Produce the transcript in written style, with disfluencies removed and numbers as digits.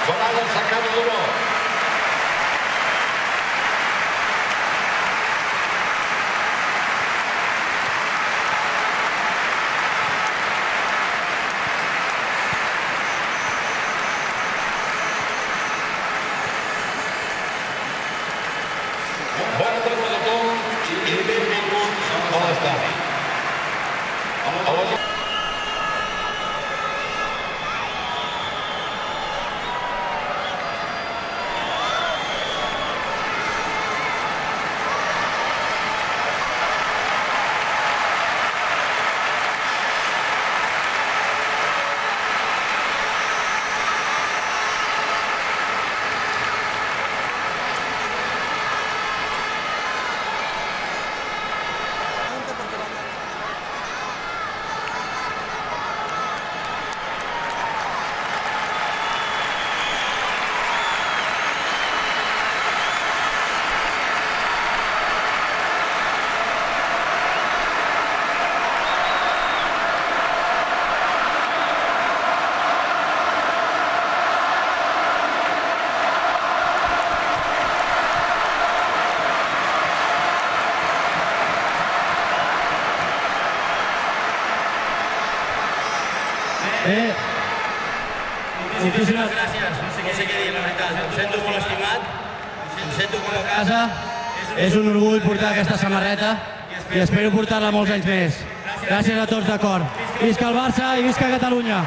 Sonada sacada d'Oló. Bona tarda a tothom i benvinguts a l'estadi. Moltíssimes gràcies, no sé què dir, la veritat. Em sento molt estimat, em sento com a casa. És un orgull portar aquesta samarreta i espero portar-la molts anys més. Gràcies a tots, d'acord. Visca el Barça i visca Catalunya!